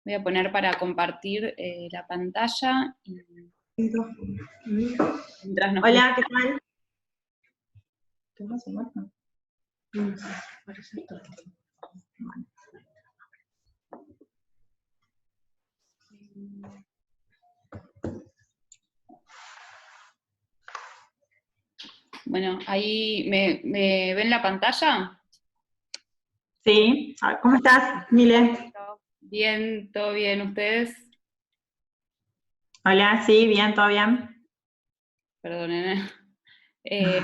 Voy a poner para compartir la pantalla y mientras nos Hola, ¿qué tal? ¿Qué pasa, Marta? Bueno, ahí me ven la pantalla. Sí, ¿cómo estás, Mile? Bien, todo bien, ¿ustedes? Hola, sí, bien, todo bien. Perdonen. Eh,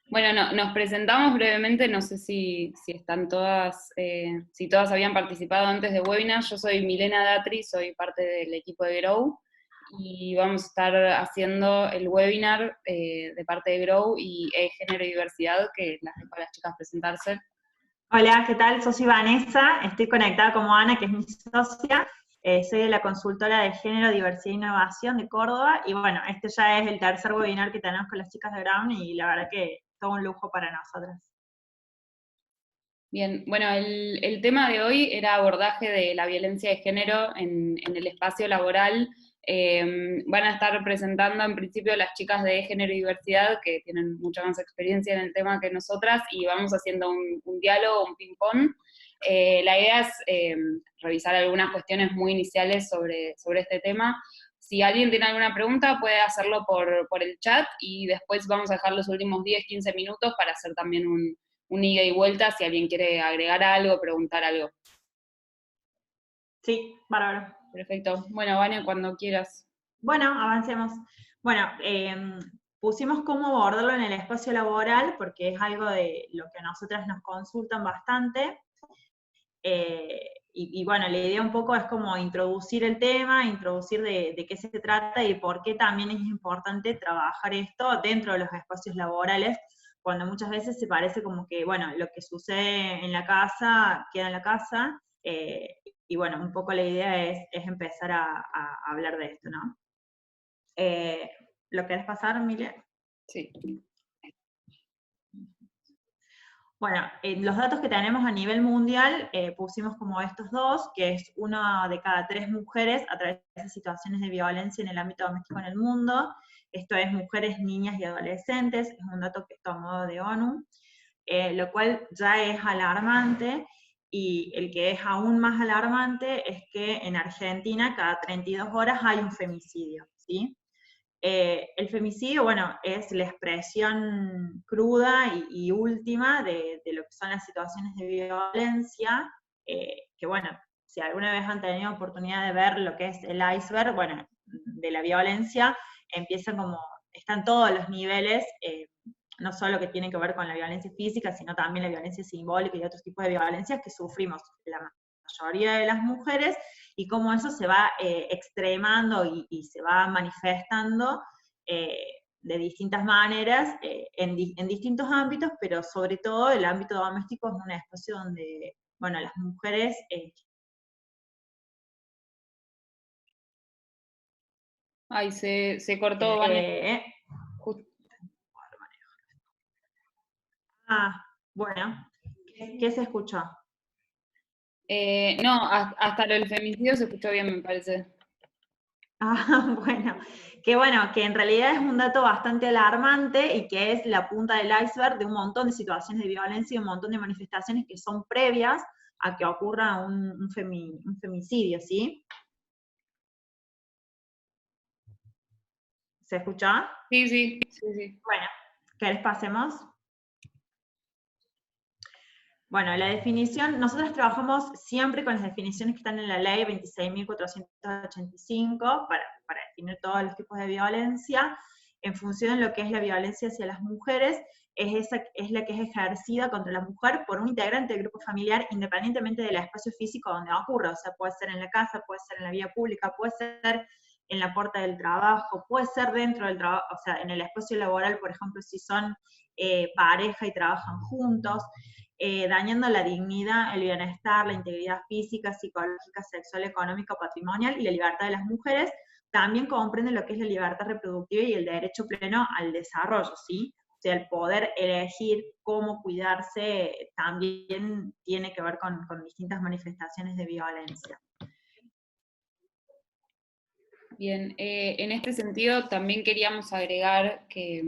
bueno, nos presentamos brevemente, no sé si están todas, si todas habían participado antes de webinar. Yo soy Milena Datri, soy parte del equipo de Grow, y vamos a estar haciendo el webinar de parte de Grow y Género y Diversidad, que las dejo a las chicas presentarse. Hola, ¿qué tal? Yo soy Vanessa, estoy conectada como Ana, que es mi socia. Soy de la consultora de Género, Diversidad e Innovación de Córdoba, y bueno, este ya es el tercer webinar que tenemos con las chicas de Brown, y la verdad que todo un lujo para nosotras. Bien, bueno, el tema de hoy era abordaje de la violencia de género en el espacio laboral. Van a estar presentando en principio las chicas de Género y Diversidad, que tienen mucha más experiencia en el tema que nosotras, y vamos haciendo un diálogo, un ping-pong. La idea es revisar algunas cuestiones muy iniciales sobre este tema. Si alguien tiene alguna pregunta, puede hacerlo por el chat, y después vamos a dejar los últimos 10, 15 minutos para hacer también un ida y vuelta si alguien quiere agregar algo, preguntar algo. Sí, bárbaro. Perfecto. Bueno, Vane, cuando quieras. Bueno, avancemos. Bueno, pusimos cómo abordarlo en el espacio laboral, porque es algo de lo que a nosotras nos consultan bastante. Y bueno, la idea un poco es como introducir el tema, introducir de qué se trata y por qué también es importante trabajar esto dentro de los espacios laborales, cuando muchas veces se parece como que, bueno, lo que sucede en la casa queda en la casa, y bueno, un poco la idea es empezar a hablar de esto, ¿no? ¿Lo querés pasar, Mile? Sí. Bueno, los datos que tenemos a nivel mundial pusimos como estos dos, que es una de cada 3 mujeres atraviesa situaciones de violencia en el ámbito doméstico en el mundo. Esto es mujeres, niñas y adolescentes, es un dato que es tomado de ONU, lo cual ya es alarmante, y el que es aún más alarmante es que en Argentina cada 32 horas hay un femicidio, ¿sí? El femicidio, bueno, es la expresión cruda y última de lo que son las situaciones de violencia, que bueno, si alguna vez han tenido oportunidad de ver lo que es el iceberg, bueno, de la violencia, empiezan como, están todos los niveles, no solo que tienen que ver con la violencia física, sino también la violencia simbólica y otros tipos de violencias que sufrimos la mayoría de las mujeres, y cómo eso se va extremando y se va manifestando de distintas maneras en distintos ámbitos, pero sobre todo el ámbito doméstico es un espacio donde, bueno, las mujeres... Ay, se cortó, Vane. Bueno, ¿qué se escuchó? No, hasta lo del femicidio se escuchó bien, me parece. Bueno, que en realidad es un dato bastante alarmante y que es la punta del iceberg de un montón de situaciones de violencia y un montón de manifestaciones que son previas a que ocurra un femicidio, ¿sí? ¿Se escucha? Sí, sí, sí, sí. Bueno, ¿querés pasemos? Bueno, la definición, nosotros trabajamos siempre con las definiciones que están en la ley 26.485 para definir todos los tipos de violencia, en función de lo que es la violencia hacia las mujeres, es la que es ejercida contra la mujer por un integrante del grupo familiar, independientemente del espacio físico donde ocurra. O sea, puede ser en la casa, puede ser en la vía pública, puede ser en la puerta del trabajo, puede ser dentro del trabajo, o sea, en el espacio laboral, por ejemplo, si son pareja y trabajan juntos. Dañando la dignidad, el bienestar, la integridad física, psicológica, sexual, económica, patrimonial y la libertad de las mujeres. También comprende lo que es la libertad reproductiva y el derecho pleno al desarrollo, ¿sí? O sea, el poder elegir cómo cuidarse también tiene que ver con distintas manifestaciones de violencia. Bien, en este sentido también queríamos agregar que,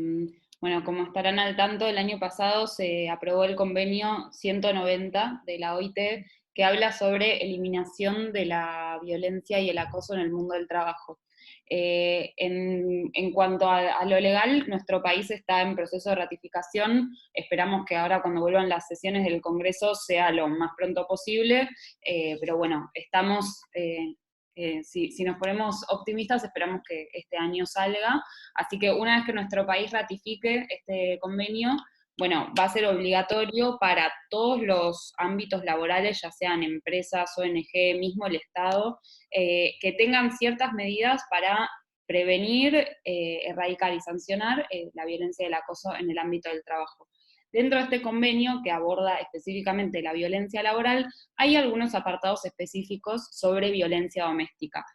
bueno, como estarán al tanto, el año pasado se aprobó el convenio 190 de la OIT que habla sobre eliminación de la violencia y el acoso en el mundo del trabajo. En cuanto a lo legal, nuestro país está en proceso de ratificación. Esperamos que ahora cuando vuelvan las sesiones del Congreso sea lo más pronto posible, pero bueno, estamos si nos ponemos optimistas, esperamos que este año salga. Así que una vez que nuestro país ratifique este convenio, bueno, va a ser obligatorio para todos los ámbitos laborales, ya sean empresas, ONG, mismo el Estado, que tengan ciertas medidas para prevenir, erradicar y sancionar la violencia y el acoso en el ámbito del trabajo. Dentro de este convenio, que aborda específicamente la violencia laboral, hay algunos apartados específicos sobre violencia doméstica.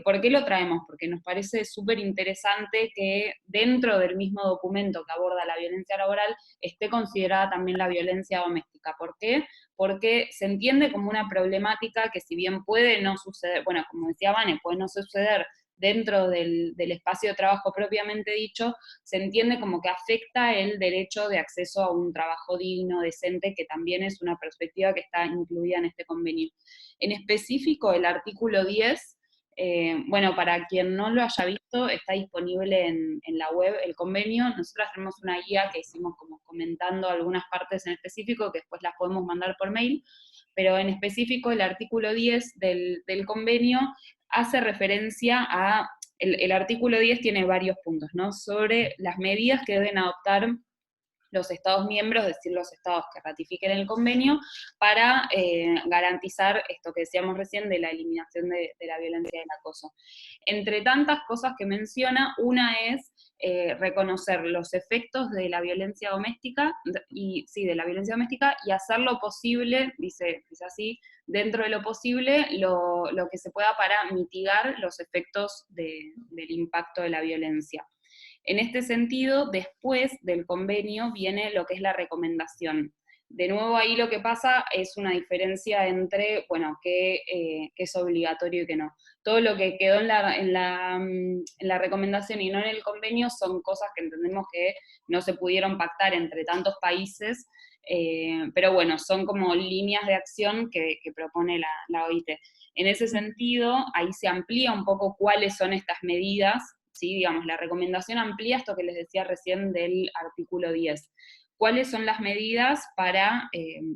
¿Por qué lo traemos? Porque nos parece súper interesante que dentro del mismo documento que aborda la violencia laboral esté considerada también la violencia doméstica. ¿Por qué? Porque se entiende como una problemática que si bien puede no suceder, bueno, como decía Vane, puede no suceder dentro del espacio de trabajo propiamente dicho, se entiende como que afecta el derecho de acceso a un trabajo digno, decente, que también es una perspectiva que está incluida en este convenio. En específico, el artículo 10, bueno, para quien no lo haya visto, está disponible en la web el convenio. Nosotros tenemos una guía que hicimos como comentando algunas partes en específico, que después las podemos mandar por mail, pero en específico el artículo 10 del convenio hace referencia a, el artículo 10 tiene varios puntos, ¿no? Sobre las medidas que deben adoptar los Estados miembros, es decir, los Estados que ratifiquen el convenio, para garantizar esto que decíamos recién de la eliminación de la violencia y el acoso. Entre tantas cosas que menciona, una es reconocer los efectos de la violencia doméstica, y sí, de la violencia doméstica, y hacer lo posible, dice así, dentro de lo posible, lo que se pueda para mitigar los efectos del impacto de la violencia. En este sentido, después del convenio viene lo que es la recomendación. De nuevo ahí lo que pasa es una diferencia entre, bueno, qué es obligatorio y qué no. Todo lo que quedó en la recomendación y no en el convenio son cosas que entendemos que no se pudieron pactar entre tantos países, pero bueno, son como líneas de acción que propone la OIT. En ese sentido, ahí se amplía un poco cuáles son estas medidas. ¿Sí? Digamos, la recomendación amplía esto que les decía recién del artículo 10. ¿Cuáles son las medidas para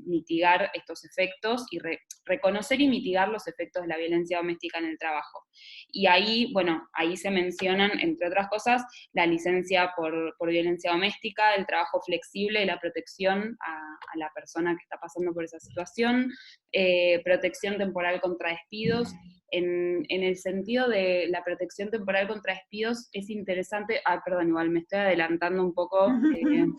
mitigar estos efectos y reconocer y mitigar los efectos de la violencia doméstica en el trabajo? Y ahí, bueno, ahí se mencionan, entre otras cosas, la licencia por violencia doméstica, el trabajo flexible y la protección a la persona que está pasando por esa situación, protección temporal contra despidos. En el sentido de la protección temporal contra despidos, es interesante, perdón, igual me estoy adelantando un poco.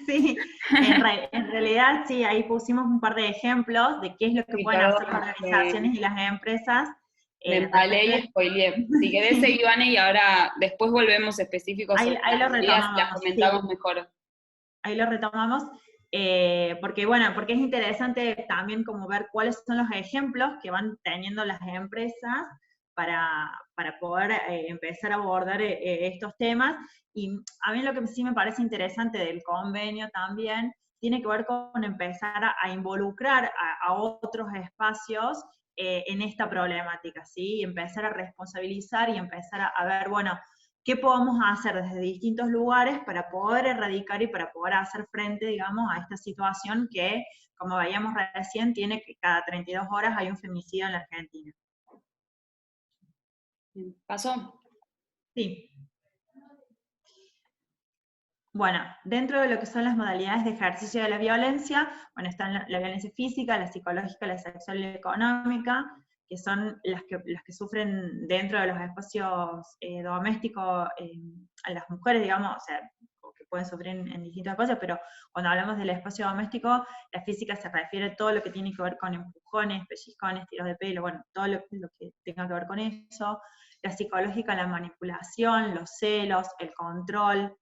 Sí, en realidad sí, ahí pusimos un par de ejemplos de qué es lo que Sí, pueden perdón, hacer las organizaciones y las empresas. me embalé y spoileé. Si querés seguir, Ivane, y ahora después volvemos específicos sobre Ahí lo las medidas y las retomamos, comentamos sí, mejor. ahí lo retomamos, porque bueno, porque es interesante también como ver cuáles son los ejemplos que van teniendo las empresas para poder empezar a abordar estos temas. Y a mí lo que sí me parece interesante del convenio también tiene que ver con empezar a involucrar a otros espacios en esta problemática, ¿sí? Y empezar a responsabilizar y empezar a ver, bueno, qué podemos hacer desde distintos lugares para poder erradicar y para poder hacer frente, digamos, a esta situación que, como veíamos recién, tiene que cada 32 horas hay un femicidio en la Argentina. ¿Pasó? Sí. Bueno, dentro de lo que son las modalidades de ejercicio de la violencia, bueno, están la violencia física, la psicológica, la sexual y la económica, que son las que sufren dentro de los espacios domésticos a las mujeres, digamos, o sea, que pueden sufrir en distintos espacios, pero cuando hablamos del espacio doméstico, la física se refiere a todo lo que tiene que ver con empujones, pellizcones, tiros de pelo, bueno, todo lo que tenga que ver con eso. La psicológica, la manipulación, los celos, el control,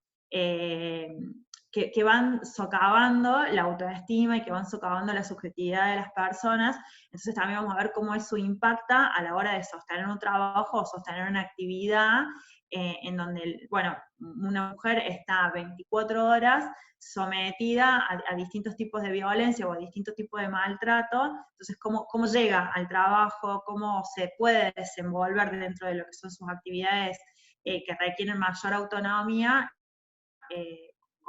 que van socavando la autoestima y que van socavando la subjetividad de las personas. Entonces también vamos a ver cómo eso impacta a la hora de sostener un trabajo o sostener una actividad en donde, bueno, una mujer está 24 horas sometida a distintos tipos de violencia o a distintos tipos de maltrato. Entonces, cómo llega al trabajo, cómo se puede desenvolver dentro de lo que son sus actividades que requieren mayor autonomía,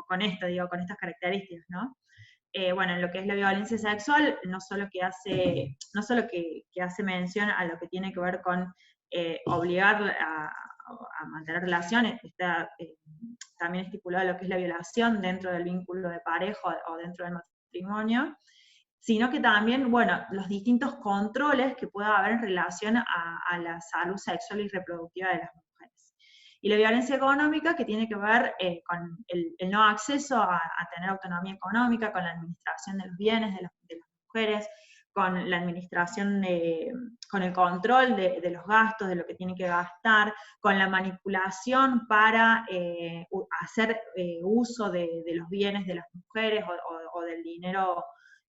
con esto, digo, con estas características, ¿no? Bueno, en lo que es la violencia sexual, no solo que hace mención a lo que tiene que ver con obligar a mantener relaciones, está también estipulado lo que es la violación dentro del vínculo de pareja o dentro del matrimonio, sino que también, bueno, los distintos controles que pueda haber en relación a la salud sexual y reproductiva de las mujeres. Y la violencia económica, que tiene que ver con el no acceso a tener autonomía económica, con la administración de los bienes de las mujeres, con la administración, con el control de los gastos, de lo que tiene que gastar, con la manipulación para hacer uso de los bienes de las mujeres o del dinero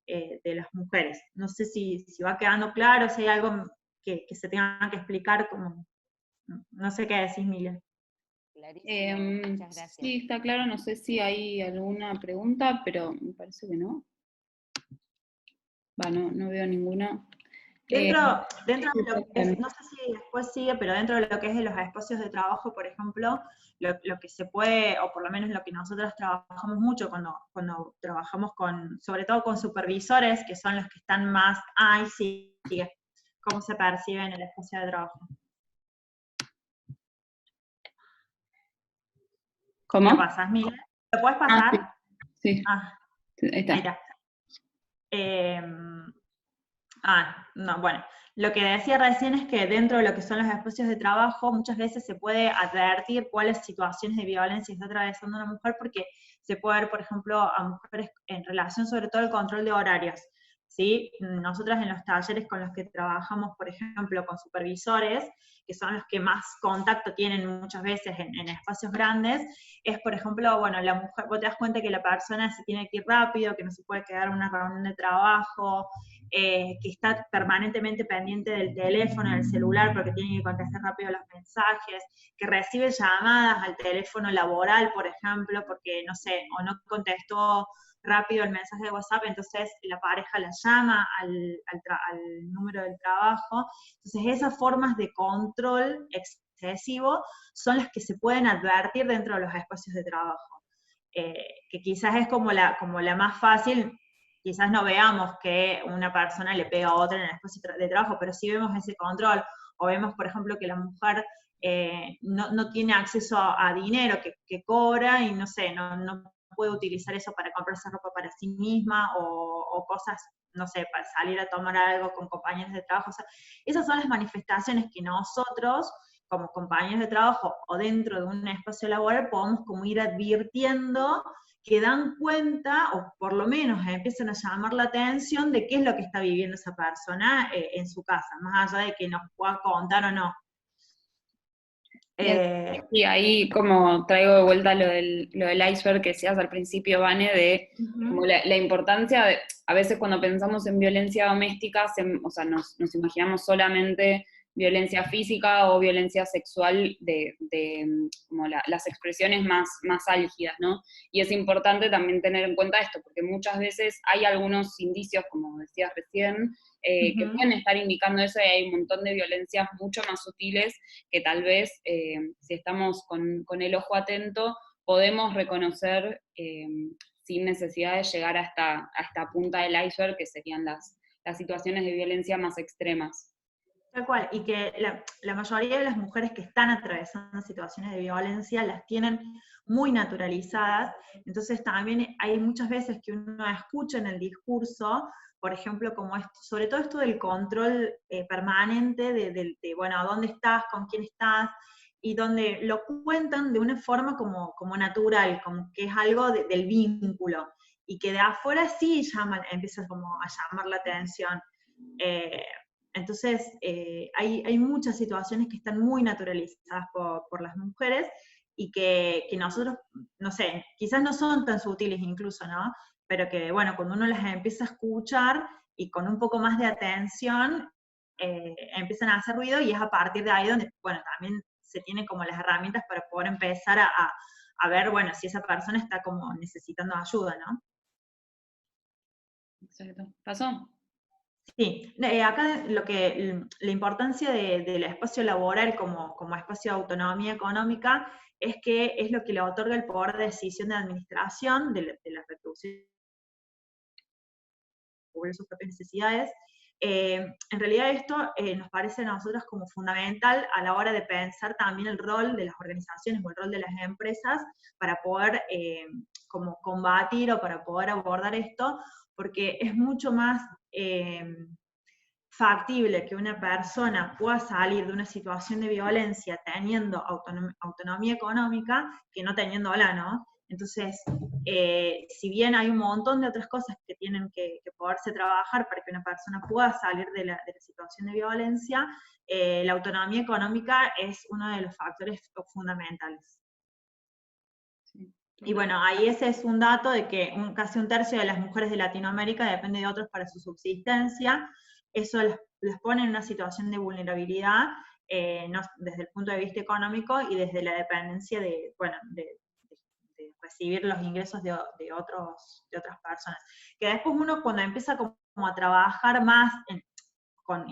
de las mujeres. No sé si va quedando claro, si hay algo que se tenga que explicar, como, no sé qué decís, Milia. Clarísimo, muchas gracias. Sí, está claro, no sé si hay alguna pregunta, pero me parece que no. No veo ninguna. Dentro de lo que es, no sé si después sigue, pero dentro de lo que es de los espacios de trabajo, por ejemplo, lo que se puede, o por lo menos lo que nosotros trabajamos mucho cuando trabajamos sobre todo con supervisores, que son los que están más, sigue, cómo se percibe en el espacio de trabajo. ¿Cómo? ¿Lo pasás, Miguel? ¿Lo puedes pasar? Sí. Ahí está. No, bueno, lo que decía recién es que dentro de lo que son los espacios de trabajo, muchas veces se puede advertir cuáles situaciones de violencia está atravesando una mujer, porque se puede ver, por ejemplo, a mujeres en relación sobre todo al control de horarios, ¿sí? Nosotras en los talleres con los que trabajamos, por ejemplo, con supervisores, que son los que más contacto tienen muchas veces en espacios grandes, es, por ejemplo, bueno, la mujer, vos te das cuenta que la persona se tiene que ir rápido, que no se puede quedar en una reunión de trabajo, que está permanentemente pendiente del teléfono, del celular, porque tiene que contestar rápido los mensajes, que recibe llamadas al teléfono laboral, por ejemplo, porque, no sé, o no contestó rápido el mensaje de WhatsApp, entonces la pareja la llama al número del trabajo. Entonces esas formas de control excesivo son las que se pueden advertir dentro de los espacios de trabajo, que quizás es como la más fácil. Quizás no veamos que una persona le pega a otra en el espacio de trabajo, pero sí vemos ese control, o vemos, por ejemplo, que la mujer no tiene acceso a dinero que cobra y no sé, no puede utilizar eso para comprarse ropa para sí misma o cosas, no sé, para salir a tomar algo con compañeros de trabajo. O sea, esas son las manifestaciones que nosotros, como compañeros de trabajo o dentro de un espacio laboral, podemos como ir advirtiendo, que dan cuenta, o por lo menos empiezan a llamar la atención de qué es lo que está viviendo esa persona en su casa, más allá de que nos pueda contar o no. Y ahí como traigo de vuelta lo del iceberg que decías al principio, Vane, de como la importancia de, a veces cuando pensamos en violencia doméstica, o sea, nos imaginamos solamente violencia física o violencia sexual de como las expresiones más álgidas, ¿no? Y es importante también tener en cuenta esto, porque muchas veces hay algunos indicios, como decías recién, que pueden estar indicando eso, y hay un montón de violencias mucho más sutiles que tal vez, si estamos con el ojo atento, podemos reconocer sin necesidad de llegar a esta punta del iceberg, que serían las situaciones de violencia más extremas. Tal cual, y que la mayoría de las mujeres que están atravesando situaciones de violencia las tienen muy naturalizadas, entonces también hay muchas veces que uno escucha en el discurso, por ejemplo, como esto, sobre todo esto del control permanente de, bueno, ¿a dónde estás? ¿Con quién estás? Y donde lo cuentan de una forma como natural, como que es algo del vínculo, y que de afuera sí empieza como a llamar la atención. Entonces, hay muchas situaciones que están muy naturalizadas por las mujeres, y que nosotros, no sé, quizás no son tan sutiles incluso, ¿no? Pero que, bueno, cuando uno las empieza a escuchar y con un poco más de atención, empiezan a hacer ruido y es a partir de ahí donde, bueno, también se tienen como las herramientas para poder empezar a ver, bueno, si esa persona está como necesitando ayuda, ¿no? Exacto. ¿Pasó? Sí, acá la importancia del espacio laboral como espacio de autonomía económica es que es lo que le otorga el poder de decisión de administración de la reproducción cubrir sus propias necesidades. En realidad esto nos parece a nosotros como fundamental a la hora de pensar también el rol de las organizaciones o el rol de las empresas para poder como combatir o para poder abordar esto, porque es mucho más factible que una persona pueda salir de una situación de violencia teniendo autonomía económica que no teniéndola, ¿no? Entonces, si bien hay un montón de otras cosas que tienen que poderse trabajar para que una persona pueda salir de la situación de violencia, la autonomía económica es uno de los factores fundamentales. Sí, y bueno, ahí ese es un dato de que casi un tercio de las mujeres de Latinoamérica depende de otros para su subsistencia. Eso las pone en una situación de vulnerabilidad, desde el punto de vista económico y desde la dependencia de, bueno, de recibir los ingresos de otras personas. Que después uno cuando empieza como a trabajar más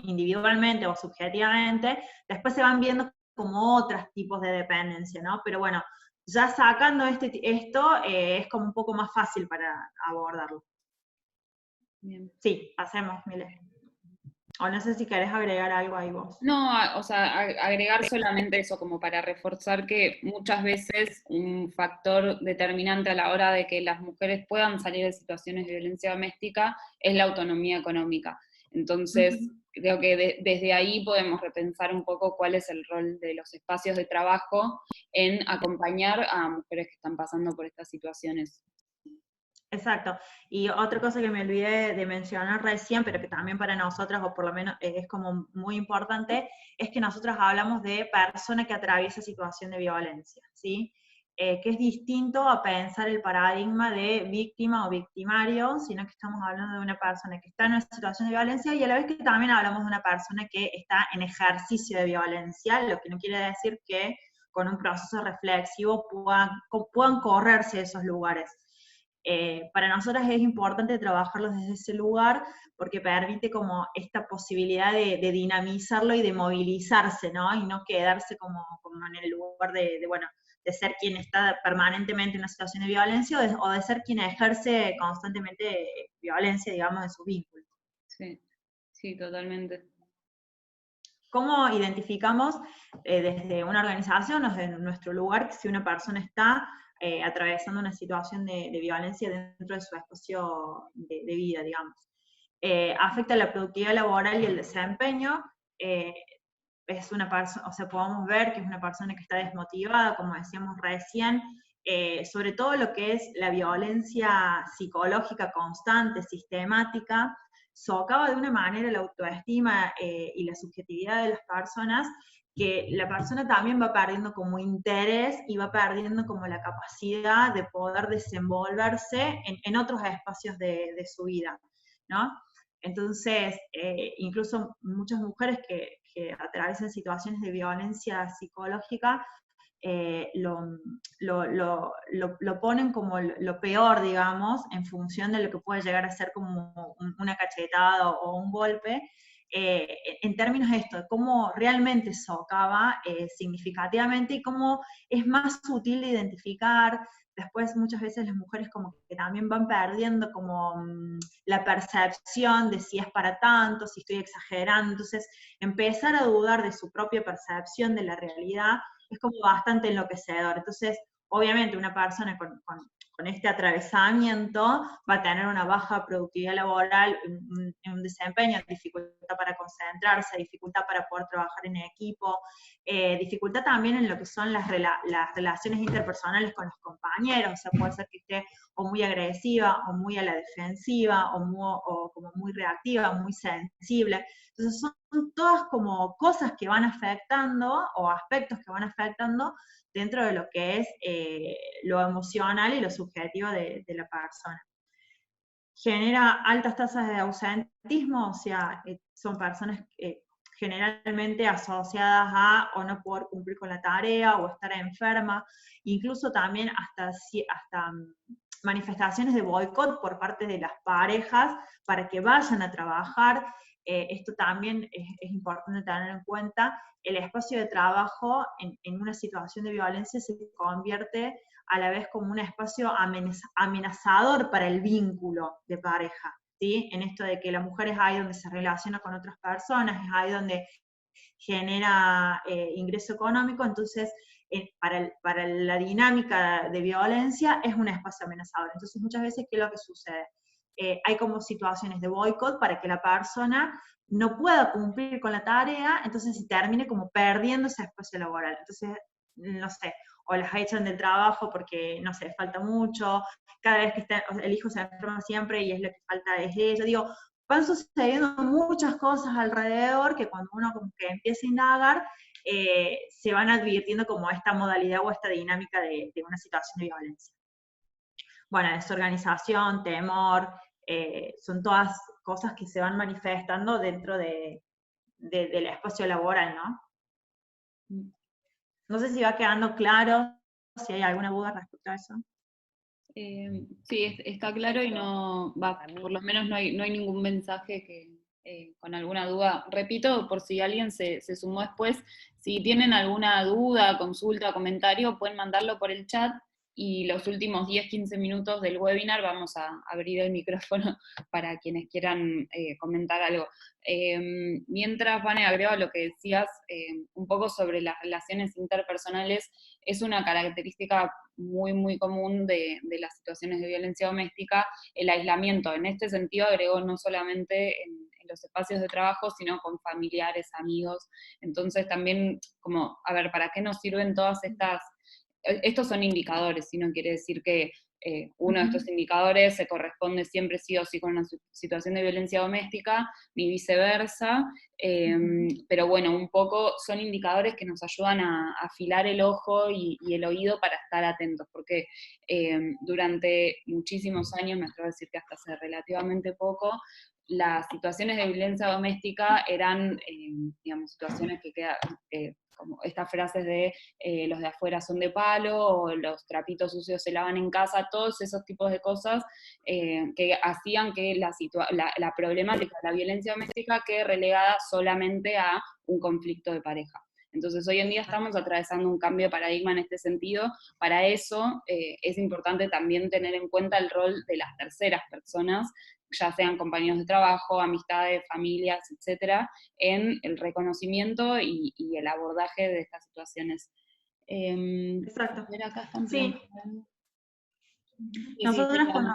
individualmente o subjetivamente, después se van viendo como otros tipos de dependencia, ¿no? Pero bueno, ya sacando esto es como un poco más fácil para abordarlo. bien. Sí, pasemos, Mile. O no sé si querés agregar algo ahí vos. No, o sea, agregar solamente eso como para reforzar que muchas veces un factor determinante a la hora de que las mujeres puedan salir de situaciones de violencia doméstica es la autonomía económica. Entonces, creo que desde ahí podemos repensar un poco cuál es el rol de los espacios de trabajo en acompañar a mujeres que están pasando por estas situaciones. Exacto. Y otra cosa que me olvidé de mencionar recién, pero que también para nosotras, o por lo menos es como muy importante, es que nosotros hablamos de persona que atraviesa situación de violencia, ¿sí? Que es distinto a pensar el paradigma de víctima o victimario, sino que estamos hablando de una persona que está en una situación de violencia y a la vez que también hablamos de una persona que está en ejercicio de violencia, lo que no quiere decir que con un proceso reflexivo puedan correrse esos lugares. Para nosotras es importante trabajarlos desde ese lugar porque permite como esta posibilidad de dinamizarlo y de movilizarse, ¿no? Y no quedarse como en el lugar bueno, de ser quien está permanentemente en una situación de violencia o de ser quien ejerce constantemente violencia, digamos, en sus vínculos. Sí, sí, totalmente. ¿Cómo identificamos desde una organización o desde nuestro lugar si una persona está atravesando una situación de violencia dentro de su espacio de vida, digamos? Afecta la productividad laboral y el desempeño. Es una persona, o sea, podemos ver que es una persona que está desmotivada, como decíamos recién, sobre todo lo que es la violencia psicológica constante, sistemática, socava de una manera la autoestima y la subjetividad de las personas, que la persona también va perdiendo como interés y va perdiendo como la capacidad de poder desenvolverse en otros espacios de su vida, ¿no? Entonces, incluso muchas mujeres que atraviesan situaciones de violencia psicológica lo ponen como lo peor, digamos, en función de lo que puede llegar a ser como una cachetada o un golpe, en términos de esto, de cómo realmente socava significativamente y cómo es más sutil de identificar. Después muchas veces las mujeres como que también van perdiendo como la percepción de si es para tanto, si estoy exagerando, entonces empezar a dudar de su propia percepción de la realidad es como bastante enloquecedor. Entonces, obviamente una persona con este atravesamiento va a tener una baja productividad laboral, un desempeño, dificultad para concentrarse, dificultad para poder trabajar en equipo, dificultad también en lo que son las relaciones interpersonales con los compañeros, o sea, puede ser que esté o muy agresiva, o muy a la defensiva, o como muy reactiva, muy sensible. Entonces son todas como cosas que van afectando, o aspectos que van afectando dentro de lo que es lo emocional y lo subjetivo de la persona. Genera altas tasas de ausentismo, o sea, son personas generalmente asociadas a o no poder cumplir con la tarea o estar enferma, incluso también hasta manifestaciones de boicot por parte de las parejas para que vayan a trabajar. Esto también es importante tener en cuenta. El espacio de trabajo en una situación de violencia se convierte a la vez como un espacio amenazador para el vínculo de pareja, ¿sí? En esto de que la mujer es ahí donde se relaciona con otras personas, es ahí donde genera ingreso económico, entonces para la dinámica de violencia es un espacio amenazador. Entonces muchas veces, ¿qué es lo que sucede? Hay como situaciones de boicot para que la persona no pueda cumplir con la tarea, entonces se termine como perdiendo ese espacio laboral. Entonces, no sé, o las echan del trabajo porque, no sé, falta mucho, cada vez que está, o sea, el hijo se enferma siempre y es lo que falta es ello. Digo, van sucediendo muchas cosas alrededor que cuando uno como que empieza a indagar, se van advirtiendo como esta modalidad o esta dinámica de una situación de violencia. Bueno, desorganización, temor, son todas cosas que se van manifestando dentro del espacio laboral, ¿no? No sé si va quedando claro, si hay alguna duda respecto a eso. Sí, está claro y no va, por lo menos no hay ningún mensaje que con alguna duda. Repito, por si alguien se sumó después, si tienen alguna duda, consulta, comentario, pueden mandarlo por el chat y los últimos 10-15 minutos del webinar vamos a abrir el micrófono para quienes quieran comentar algo. Mientras, Vane, agrego a lo que decías, un poco sobre las relaciones interpersonales, es una característica muy, muy común de las situaciones de violencia doméstica, el aislamiento. En este sentido agregó no solamente en los espacios de trabajo, sino con familiares, amigos. Entonces también, como, a ver, ¿para qué nos sirven todas estas? Estos son indicadores, si no quiere decir que uno de estos indicadores se corresponde siempre sí o sí con una situación de violencia doméstica, ni viceversa, pero bueno, un poco son indicadores que nos ayudan a afilar el ojo y el oído para estar atentos, porque durante muchísimos años, me atrevo a decir que hasta hace relativamente poco, las situaciones de violencia doméstica eran, digamos, situaciones que quedan, como estas frases de los de afuera son de palo, o los trapitos sucios se lavan en casa, todos esos tipos de cosas que hacían que la problemática de la violencia doméstica quede relegada solamente a un conflicto de pareja. Entonces hoy en día estamos atravesando un cambio de paradigma en este sentido. Para eso es importante también tener en cuenta el rol de las terceras personas, ya sean compañeros de trabajo, amistades, familias, etcétera, en el reconocimiento y el abordaje de estas situaciones. Exacto. A ver, acá están Sí. Sí, Nosotros cuando...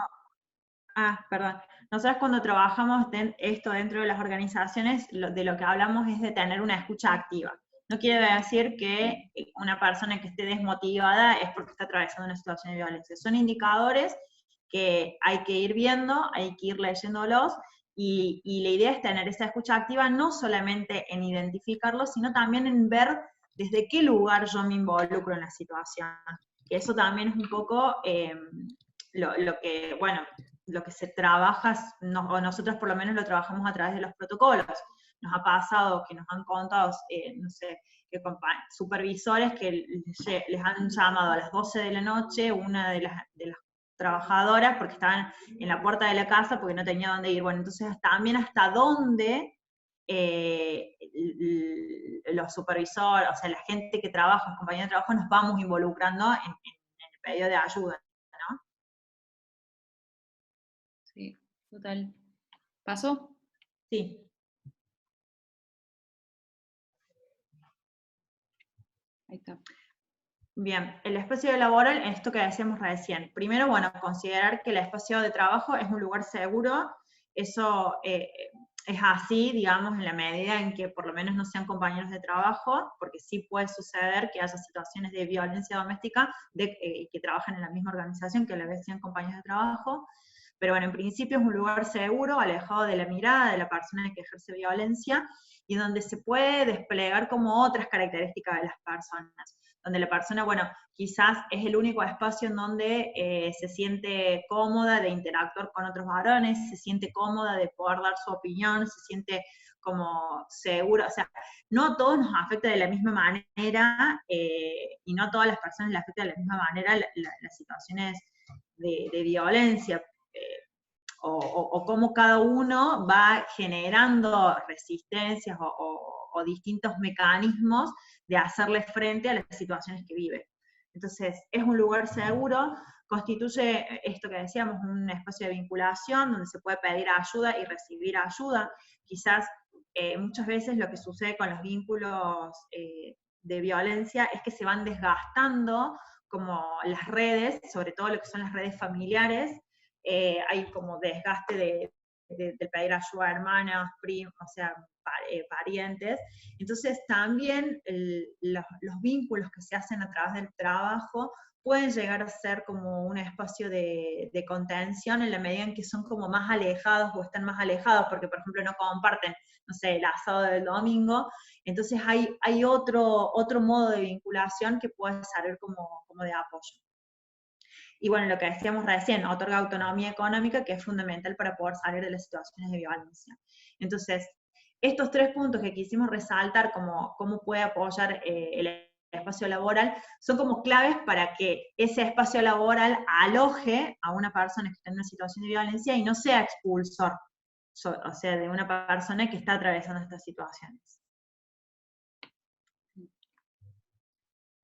Nosotros cuando trabajamos esto dentro de las organizaciones, de lo que hablamos es de tener una escucha activa. No quiere decir que una persona que esté desmotivada es porque está atravesando una situación de violencia. Son indicadores que hay que ir viendo, hay que ir leyéndolos, y la idea es tener esa escucha activa no solamente en identificarlos, sino también en ver desde qué lugar yo me involucro en la situación. Que eso también es un poco lo que, bueno, lo que se trabaja, o nosotros por lo menos lo trabajamos a través de los protocolos. Nos ha pasado que nos han contado, no sé, que supervisores que les han llamado a las 12 de la noche, una de las trabajadoras, porque estaban en la puerta de la casa porque no tenía dónde ir. Bueno, entonces también hasta dónde los supervisores, o sea, la gente que trabaja, los compañeros de trabajo, nos vamos involucrando en el pedido de ayuda, ¿no? Sí, total. ¿Pasó? Sí. Ahí está. Bien, el espacio laboral, esto que decíamos recién. Primero, bueno, considerar que el espacio de trabajo es un lugar seguro. Eso es así, digamos, en la medida en que por lo menos no sean compañeros de trabajo, porque sí puede suceder que haya situaciones de violencia doméstica que trabajan en la misma organización, que a la vez sean compañeros de trabajo. Pero bueno, en principio es un lugar seguro, alejado de la mirada de la persona que ejerce violencia, y donde se puede desplegar como otras características de las personas. Donde la persona, bueno, quizás es el único espacio en donde se siente cómoda de interactuar con otros varones, se siente cómoda de poder dar su opinión, se siente como segura, o sea, no a todos nos afecta de la misma manera, y no a todas las personas les afecta de la misma manera las situaciones de violencia, o cómo cada uno va generando resistencias o distintos mecanismos de hacerle frente a las situaciones que vive. Entonces, es un lugar seguro, constituye esto que decíamos, un espacio de vinculación donde se puede pedir ayuda y recibir ayuda. Quizás muchas veces lo que sucede con los vínculos de violencia es que se van desgastando como las redes, sobre todo lo que son las redes familiares, hay como desgaste de pedir ayuda a hermanas, primos, o sea, parientes. Entonces también los vínculos que se hacen a través del trabajo pueden llegar a ser como un espacio de contención en la medida en que son como más alejados o están más alejados, porque por ejemplo no comparten, no sé, el asado del domingo, entonces hay otro modo de vinculación que puede servir como de apoyo. Y bueno, lo que decíamos recién, otorga autonomía económica, que es fundamental para poder salir de las situaciones de violencia. Entonces, estos 3 puntos que quisimos resaltar como cómo puede apoyar el espacio laboral, son como claves para que ese espacio laboral aloje a una persona que está en una situación de violencia y no sea expulsor, o sea, de una persona que está atravesando estas situaciones.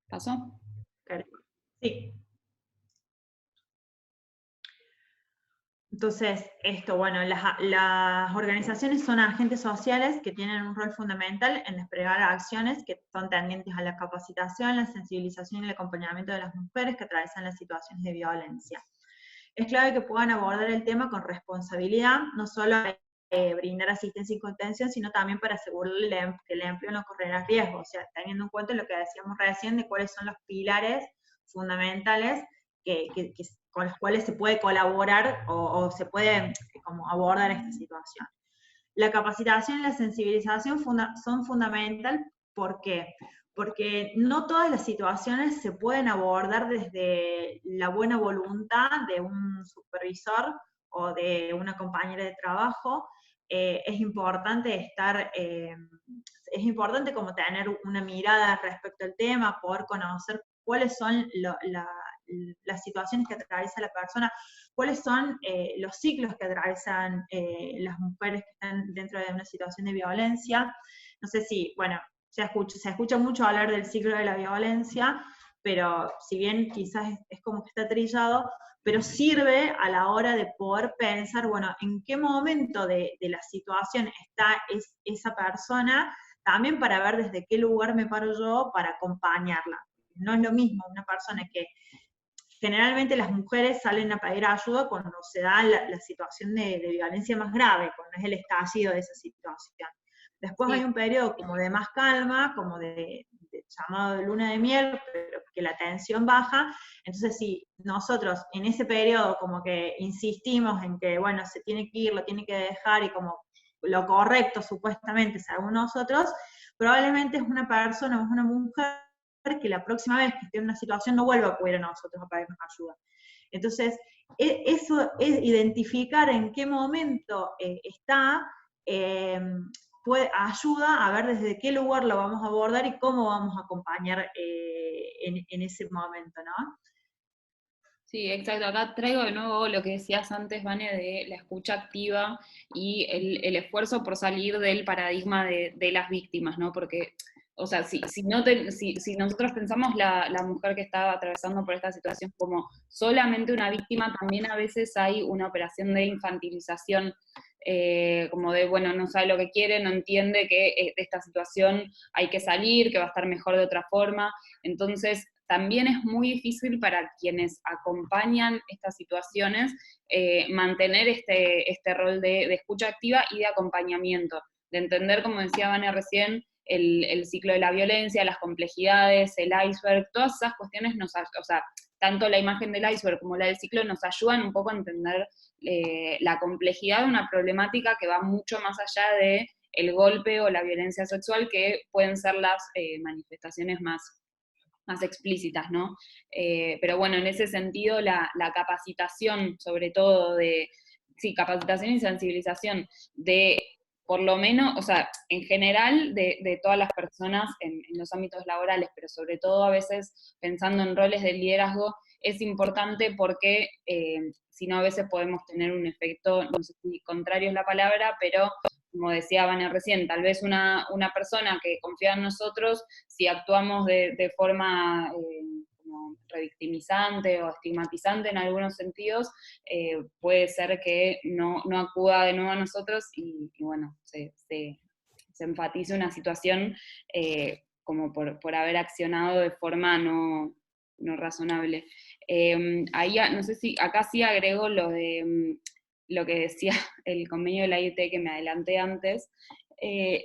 ¿Pasó? Sí. Entonces, esto, bueno, las organizaciones son agentes sociales que tienen un rol fundamental en desplegar acciones que son tendientes a la capacitación, la sensibilización y el acompañamiento de las mujeres que atraviesan las situaciones de violencia. Es clave que puedan abordar el tema con responsabilidad, no solo brindar asistencia y contención, sino también para asegurarle que el empleo no correrá riesgo, o sea, teniendo en cuenta lo que decíamos recién de cuáles son los pilares fundamentales con los cuales se puede colaborar o se puede como abordar esta situación. La capacitación y la sensibilización son fundamental. ¿Por qué? Porque no todas las situaciones se pueden abordar desde la buena voluntad de un supervisor o de una compañera de trabajo. Es importante es importante como tener una mirada respecto al tema, poder conocer cuáles son las situaciones que atraviesa la persona, cuáles son los ciclos que atraviesan las mujeres que están dentro de una situación de violencia. No sé si, bueno, se escucha mucho hablar del ciclo de la violencia, pero si bien quizás es como que está trillado, pero sirve a la hora de poder pensar, bueno, en qué momento de la situación está esa persona, también para ver desde qué lugar me paro yo para acompañarla. No es lo mismo una persona que generalmente las mujeres salen a pedir ayuda cuando se da la situación de violencia más grave, cuando es el estallido de esa situación. Después hay un periodo como de más calma, como de llamado de luna de miel, pero que la tensión baja. Entonces, si nosotros en ese periodo como que insistimos en que, bueno, se tiene que ir, lo tiene que dejar, y como lo correcto supuestamente según nosotros, probablemente es una persona, es una mujer que la próxima vez que esté en una situación no vuelva a acudir a nosotros a pedirnos ayuda. Entonces, eso es identificar en qué momento está, ayuda a ver desde qué lugar lo vamos a abordar y cómo vamos a acompañar en ese momento, ¿no? Sí, exacto. Acá traigo de nuevo lo que decías antes, Vane, de la escucha activa y el esfuerzo por salir del paradigma de las víctimas, ¿no? Porque, o sea, si nosotros pensamos la mujer que está atravesando por esta situación como solamente una víctima, también a veces hay una operación de infantilización, como de, bueno, no sabe lo que quiere, no entiende que de esta situación hay que salir, que va a estar mejor de otra forma. Entonces, también es muy difícil para quienes acompañan estas situaciones mantener este rol de escucha activa y de acompañamiento, de entender, como decía Vania recién, el ciclo de la violencia, las complejidades, el iceberg, todas esas cuestiones o sea, tanto la imagen del iceberg como la del ciclo nos ayudan un poco a entender la complejidad de una problemática que va mucho más allá de el golpe o la violencia sexual, que pueden ser las manifestaciones más explícitas, ¿no? Pero bueno, en ese sentido la capacitación, sobre todo sí, capacitación y sensibilización de, por lo menos, o sea, en general de todas las personas en los ámbitos laborales, pero sobre todo a veces pensando en roles de liderazgo, es importante porque si no a veces podemos tener un efecto, no sé si contrario es la palabra, pero como decía Vane recién, tal vez una persona que confía en nosotros, si actuamos de forma como revictimizante o estigmatizante en algunos sentidos, puede ser que no acuda de nuevo a nosotros y bueno, se enfatice una situación como por haber accionado de forma no razonable. Ahí, no sé si, acá sí agrego lo de lo que decía el convenio de la IET que me adelanté antes,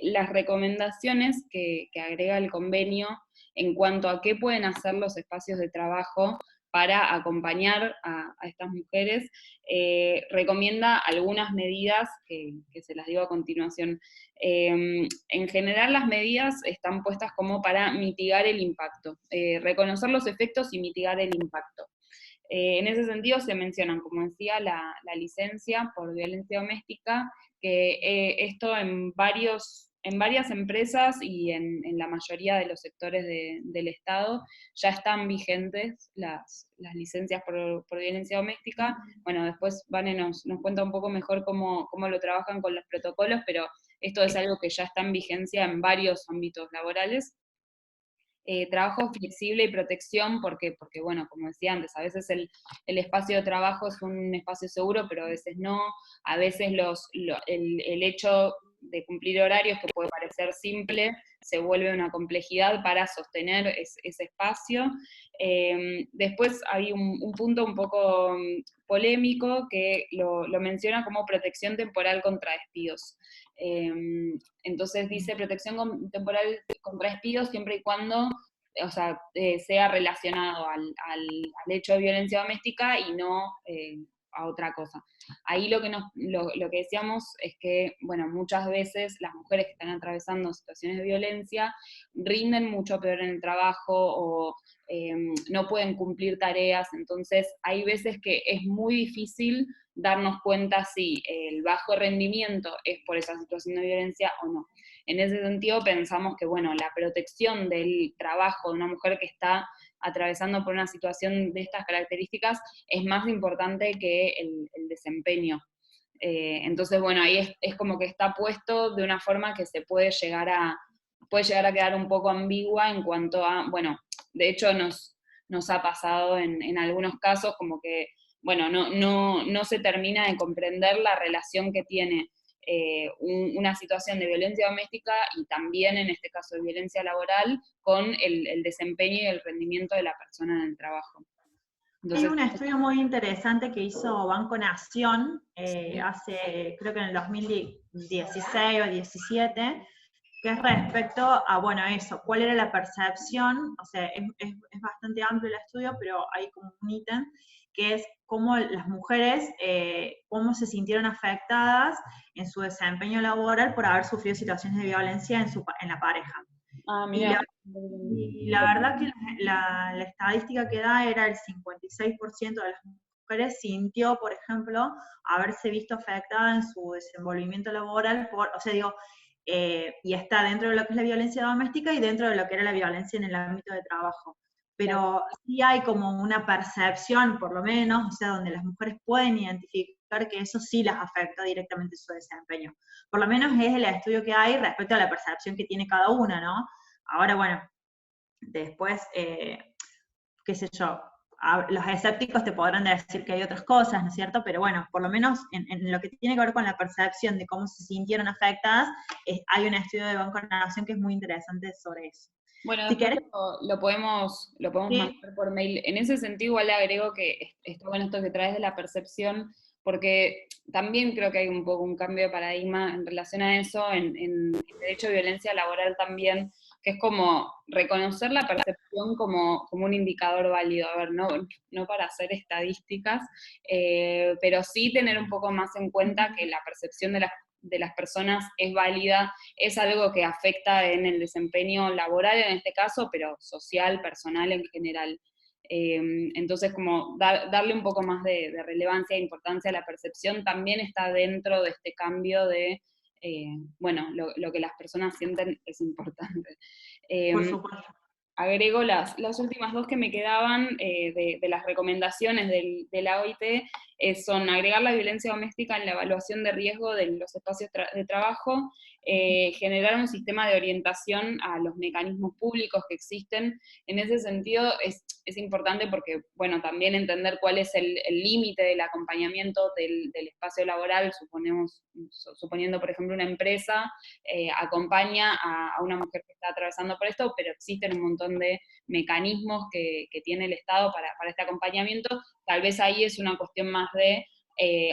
las recomendaciones que agrega el convenio en cuanto a qué pueden hacer los espacios de trabajo para acompañar a estas mujeres, recomienda algunas medidas que se las digo a continuación. En general las medidas están puestas como para mitigar el impacto, reconocer los efectos y mitigar el impacto. En ese sentido se mencionan, como decía, la licencia por violencia doméstica, que esto en varias empresas y en la mayoría de los sectores del Estado ya están vigentes las licencias por violencia doméstica. Bueno, después Vane nos cuenta un poco mejor cómo lo trabajan con los protocolos, pero esto es algo que ya está en vigencia en varios ámbitos laborales. Trabajo flexible y protección, porque bueno, como decía antes, a veces el espacio de trabajo es un espacio seguro, pero a veces no, a veces el hecho de cumplir horarios, que puede parecer simple, se vuelve una complejidad para sostener ese espacio. Después hay un punto un poco polémico que lo menciona como protección temporal contra despidos. Entonces dice protección temporal contra despidos siempre y cuando, o sea, sea relacionado al hecho de violencia doméstica y no a otra cosa. Ahí lo que decíamos es que, bueno, muchas veces las mujeres que están atravesando situaciones de violencia rinden mucho peor en el trabajo o no pueden cumplir tareas, entonces hay veces que es muy difícil darnos cuenta si el bajo rendimiento es por esa situación de violencia o no. En ese sentido pensamos que, bueno, la protección del trabajo de una mujer que está atravesando por una situación de estas características es más importante que el desempeño. Entonces, bueno, ahí es como que está puesto de una forma que se puede llegar a quedar un poco ambigua en cuanto a, bueno, de hecho nos ha pasado en algunos casos como que, bueno, no se termina de comprender la relación que tiene una situación de violencia doméstica y también, en este caso, de violencia laboral, con el desempeño y el rendimiento de la persona en el trabajo. Hay Entonces, un estudio muy interesante que hizo Banco Nación hace, creo que en el 2016 o 17, que es respecto a, bueno, eso, cuál era la percepción, o sea, es bastante amplio el estudio, pero hay como un ítem, que es cómo las mujeres, cómo se sintieron afectadas en su desempeño laboral por haber sufrido situaciones de violencia en la pareja. mira. Y la verdad que la estadística que da era el 56% de las mujeres sintió, por ejemplo, haberse visto afectada en su desenvolvimiento laboral o sea, digo, y está dentro de lo que es la violencia doméstica y dentro de lo que era la violencia en el ámbito de trabajo. Pero sí hay como una percepción, por lo menos, o sea, donde las mujeres pueden identificar que eso sí las afecta directamente su desempeño. Por lo menos es el estudio que hay respecto a la percepción que tiene cada una, ¿no? Ahora, bueno, después, qué sé yo, los escépticos te podrán decir que hay otras cosas, ¿no es cierto? Pero bueno, por lo menos en lo que tiene que ver con la percepción de cómo se sintieron afectadas, hay un estudio de Banco de la Nación que es muy interesante sobre eso. Bueno, Si después querés, lo podemos sí, mandar por mail. En ese sentido, igual le agrego que está bueno esto que traes de la percepción, porque también creo que hay un poco un cambio de paradigma en relación a eso, en derecho de violencia laboral también. que es como reconocer la percepción como un indicador válido, a ver, no para hacer estadísticas, pero sí tener un poco más en cuenta que la percepción de las personas es válida, es algo que afecta en el desempeño laboral en este caso, pero social, personal en general. Entonces, como darle un poco más de relevancia e importancia a la percepción también está dentro de este cambio de, bueno, lo que las personas sienten es importante. Por supuesto. Agrego las últimas dos que me quedaban de las recomendaciones de la OIT, son agregar la violencia doméstica en la evaluación de riesgo de los espacios de trabajo, generar un sistema de orientación a los mecanismos públicos que existen. En ese sentido es importante porque, bueno, también entender cuál es el límite del acompañamiento del espacio laboral, suponiendo, por ejemplo, una empresa acompaña a una mujer que está atravesando por esto, pero existen un montón de mecanismos que tiene el Estado para este acompañamiento. Tal vez ahí es una cuestión más de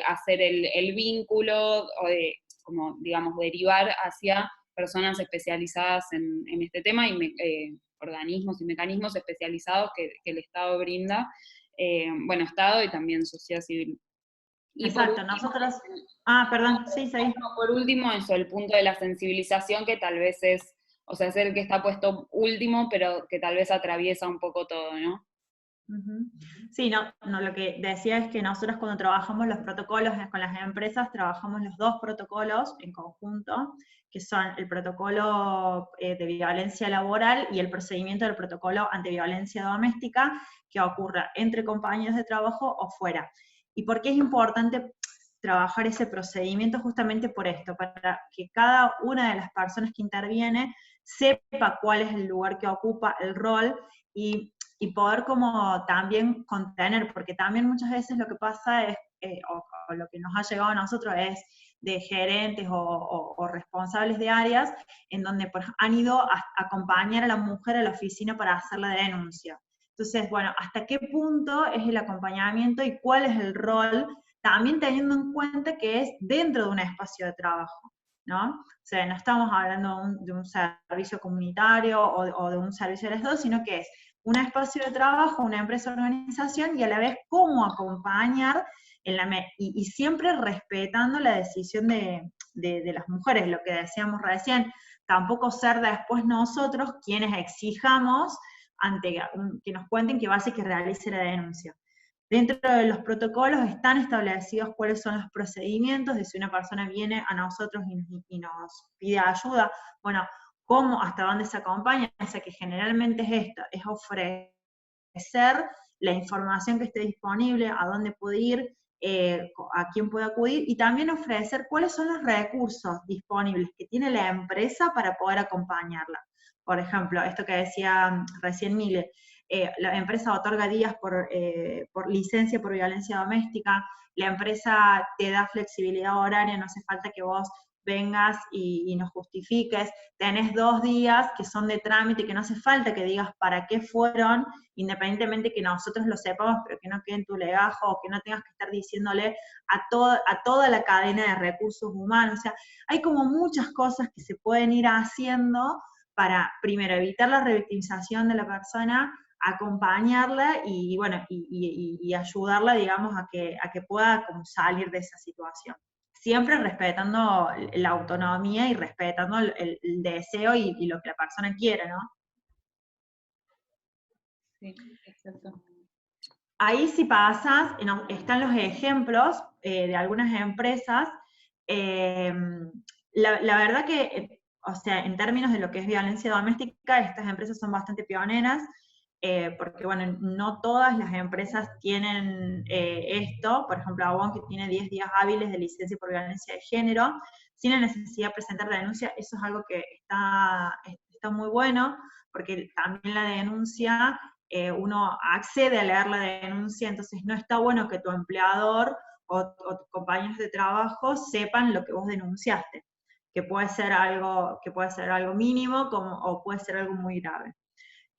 hacer el vínculo, o de, como, digamos, derivar hacia personas especializadas en este tema, y organismos y mecanismos especializados que el Estado brinda, bueno, Estado y también sociedad civil. Y exacto, nosotros... Ah, perdón, sí, sí. Por último, eso, el punto de la sensibilización, que tal vez es, o sea, es el que está puesto último, pero que tal vez atraviesa un poco todo, ¿no? Sí, no, lo que decía es que nosotros cuando trabajamos los protocolos con las empresas, trabajamos los dos protocolos en conjunto, que son el protocolo de violencia laboral y el procedimiento del protocolo ante violencia doméstica, que ocurra entre compañeros de trabajo o fuera. ¿Y por qué es importante trabajar ese procedimiento? Justamente por esto, para que cada una de las personas que interviene sepa cuál es el lugar que ocupa, el rol, y poder como también contener, porque también muchas veces lo que pasa es, o lo que nos ha llegado a nosotros es de gerentes o responsables de áreas, en donde pues, han ido a acompañar a la mujer a la oficina para hacer la denuncia. Entonces, bueno, ¿hasta qué punto es el acompañamiento y cuál es el rol? También teniendo en cuenta que es dentro de un espacio de trabajo, ¿no? O sea, no estamos hablando de un servicio comunitario o de un servicio del Estado, sino que es un espacio de trabajo, una empresa, organización, y a la vez cómo acompañar y siempre respetando la decisión de las mujeres, lo que decíamos recién, tampoco ser después nosotros quienes exijamos que nos cuenten que va a ser que realice la denuncia. Dentro de los protocolos están establecidos cuáles son los procedimientos, de si una persona viene a nosotros y nos pide ayuda, bueno, cómo, hasta dónde se acompaña, o sea que generalmente es esto, es ofrecer la información que esté disponible, a dónde puede ir, a quién puede acudir, y también ofrecer cuáles son los recursos disponibles que tiene la empresa para poder acompañarla. Por ejemplo, esto que decía recién Mile, la empresa otorga días por licencia por violencia doméstica, la empresa te da flexibilidad horaria, no hace falta que vos vengas y nos justifiques, tenés 2 días que son de trámite, que no hace falta que digas para qué fueron, independientemente que nosotros lo sepamos, pero que no quede en tu legajo, o que no tengas que estar diciéndole a toda la cadena de recursos humanos. O sea, hay como muchas cosas que se pueden ir haciendo para, primero, evitar la revictimización de la persona, acompañarla y bueno, y ayudarla, digamos, a que pueda como salir de esa situación. Siempre respetando la autonomía y respetando el deseo y lo que la persona quiere, ¿no? Sí, exacto. Ahí si pasas, están los ejemplos de algunas empresas. La verdad que, o sea, en términos de lo que es violencia doméstica, estas empresas son bastante pioneras, porque, bueno, no todas las empresas tienen esto. Por ejemplo, Avon, que tiene 10 días hábiles de licencia por violencia de género, sin la necesidad de presentar denuncia. Eso es algo que está muy bueno, porque también la denuncia, uno accede a leer la denuncia, entonces no está bueno que tu empleador o tus compañeros de trabajo sepan lo que vos denunciaste, que puede ser algo mínimo o puede ser algo muy grave.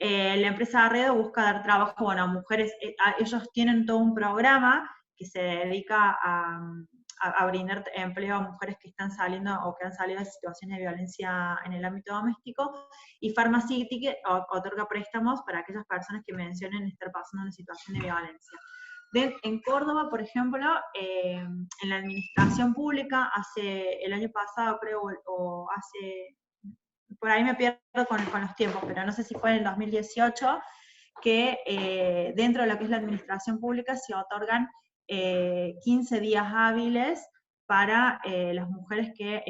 La empresa Arredo busca dar trabajo, bueno, a mujeres. Ellos tienen todo un programa que se dedica a brindar empleo a mujeres que están saliendo o que han salido de situaciones de violencia en el ámbito doméstico, y Pharmacity otorga préstamos para aquellas personas que mencionen estar pasando una situación de violencia. En Córdoba, por ejemplo, en la administración pública, el año pasado creo, o hace, por ahí me pierdo con los tiempos, pero no sé si fue en el 2018, que dentro de lo que es la administración pública se otorgan 15 días hábiles para las mujeres que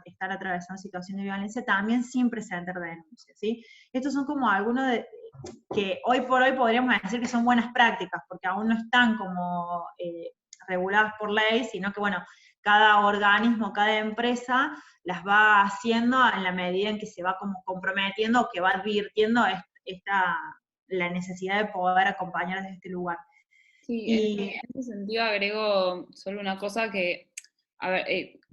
están atravesando situación de violencia, también sin presentar denuncia, ¿sí? Estos son como algunos que hoy por hoy podríamos decir que son buenas prácticas, porque aún no están como reguladas por ley, sino que, bueno, cada organismo, cada empresa las va haciendo en la medida en que se va como comprometiendo o que va advirtiendo la necesidad de poder acompañar desde este lugar. Sí, en ese sentido agrego solo una cosa que, a ver,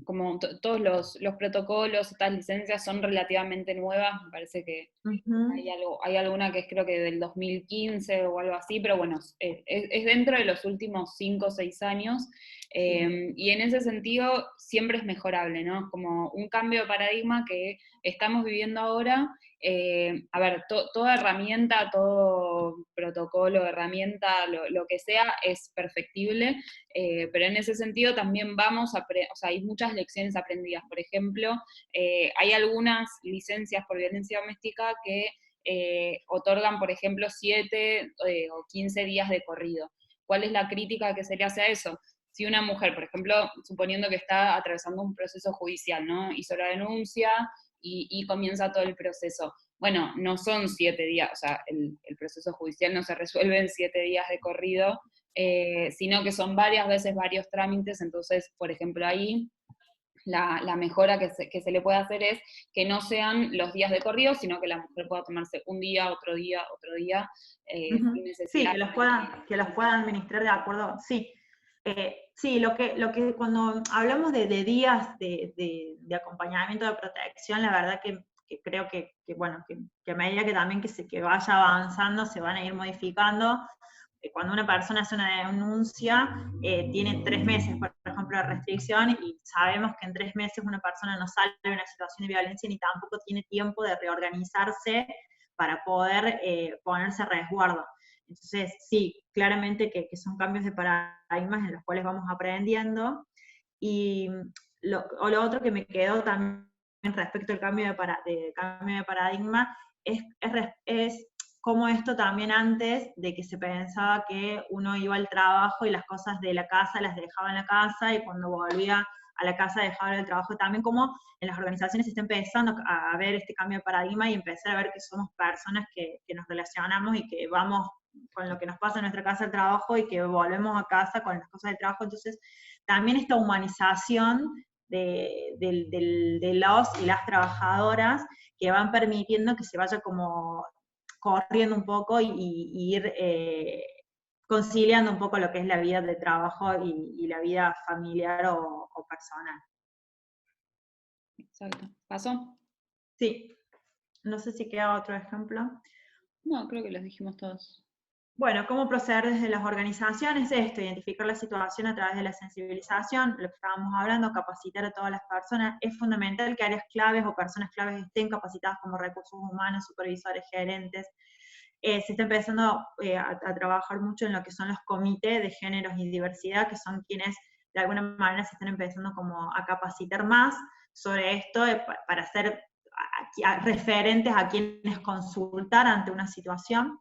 como todos los protocolos, estas licencias son relativamente nuevas, me parece que hay alguna que es creo que del 2015 o algo así, pero bueno, es dentro de los últimos 5 o 6 años, y en ese sentido siempre es mejorable, ¿no? Como un cambio de paradigma que estamos viviendo ahora. A ver, toda herramienta, todo protocolo, herramienta, lo que sea, es perfectible, pero en ese sentido también o sea, hay muchas lecciones aprendidas. Por ejemplo, hay algunas licencias por violencia doméstica que otorgan, por ejemplo, 7 o 15 días de corrido. ¿Cuál es la crítica que se le hace a eso? Si una mujer, por ejemplo, suponiendo que está atravesando un proceso judicial, ¿no? Hizo la denuncia y comienza todo el proceso. Bueno, no son 7 días, o sea, el proceso judicial no se resuelve en 7 días de corrido, sino que son varias veces varios trámites. Entonces, por ejemplo, ahí la mejora que se le puede hacer es que no sean los días de corrido, sino que la mujer pueda tomarse un día, otro día, sin necesidad. Sí, que los puedan administrar de acuerdo, sí. Sí, lo que cuando hablamos de días de acompañamiento de protección, la verdad que creo que bueno, que a medida que también que vaya avanzando se van a ir modificando. Cuando una persona hace una denuncia, tiene 3 meses, por ejemplo, de restricción, y sabemos que en 3 meses una persona no sale de una situación de violencia ni tampoco tiene tiempo de reorganizarse para poder ponerse a resguardo. Entonces, sí, claramente que son cambios de paradigmas en los cuales vamos aprendiendo. Y lo otro que me quedó también respecto al cambio de paradigma es cómo esto también antes de que se pensaba que uno iba al trabajo y las cosas de la casa las dejaba en la casa, y cuando volvía a la casa dejaba el trabajo, también como en las organizaciones se está empezando a ver este cambio de paradigma y empezar a ver que somos personas que nos relacionamos y que vamos con lo que nos pasa en nuestra casa al trabajo y que volvemos a casa con las cosas del trabajo. Entonces, también esta humanización de los y las trabajadoras que van permitiendo que se vaya como corriendo un poco y ir conciliando un poco lo que es la vida de trabajo y la vida familiar o personal. Exacto. ¿Pasó? Sí. No sé si queda otro ejemplo. No, creo que los dijimos todos. Bueno, ¿cómo proceder desde las organizaciones? Esto, identificar la situación a través de la sensibilización, lo que estábamos hablando, capacitar a todas las personas. Es fundamental que áreas claves o personas claves estén capacitadas como recursos humanos, supervisores, gerentes. Se está empezando a trabajar mucho en lo que son los comités de géneros y diversidad, que son quienes de alguna manera se están empezando como a capacitar más sobre esto para ser referentes a quienes consultar ante una situación.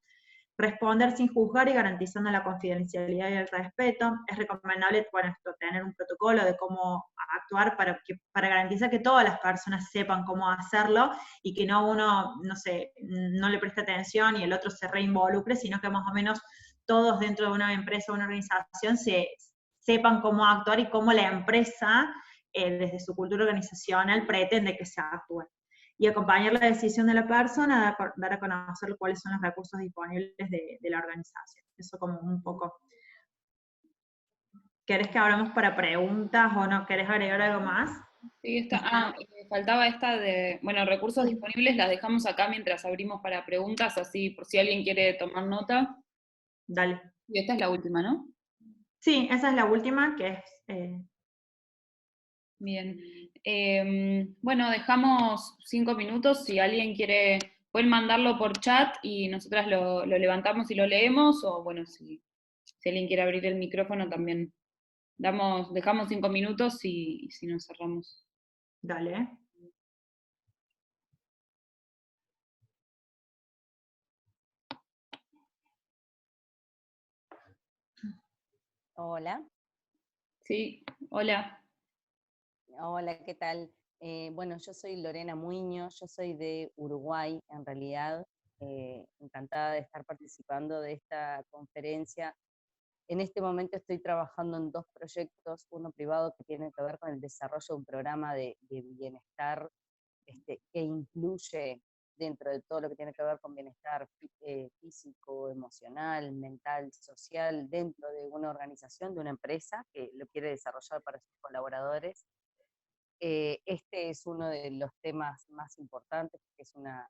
Responder sin juzgar y garantizando la confidencialidad y el respeto. Es recomendable, bueno, tener un protocolo de cómo actuar para garantizar que todas las personas sepan cómo hacerlo y que no uno, no sé, no le preste atención y el otro se reinvolucre, sino que más o menos todos dentro de una empresa o una organización sepan cómo actuar y cómo la empresa, desde su cultura organizacional, pretende que se actúe. Y acompañar la decisión de la persona, dar a conocer cuáles son los recursos disponibles de la organización. Eso como un poco. ¿Querés que hablemos para preguntas o no? ¿Querés agregar algo más? Sí, faltaba esta de, bueno, recursos disponibles, las dejamos acá mientras abrimos para preguntas, así por si alguien quiere tomar nota. Dale. Y esta es la última, ¿no? Sí, esa es la última, que es Bien. Bueno, dejamos 5 minutos. Si alguien quiere, pueden mandarlo por chat y nosotras lo levantamos y lo leemos. O bueno, si alguien quiere abrir el micrófono también. Dejamos 5 minutos y si nos cerramos. Dale. Hola, Sí, hola. hola, ¿qué tal? Bueno, yo soy Lorena Muiño, yo soy de Uruguay, en realidad. Encantada de estar participando de esta conferencia. En este momento estoy trabajando en 2 proyectos, uno privado que tiene que ver con el desarrollo de un programa de bienestar que incluye dentro de todo lo que tiene que ver con bienestar físico, emocional, mental, social, dentro de una organización, de una empresa que lo quiere desarrollar para sus colaboradores. Este es uno de los temas más importantes, que es una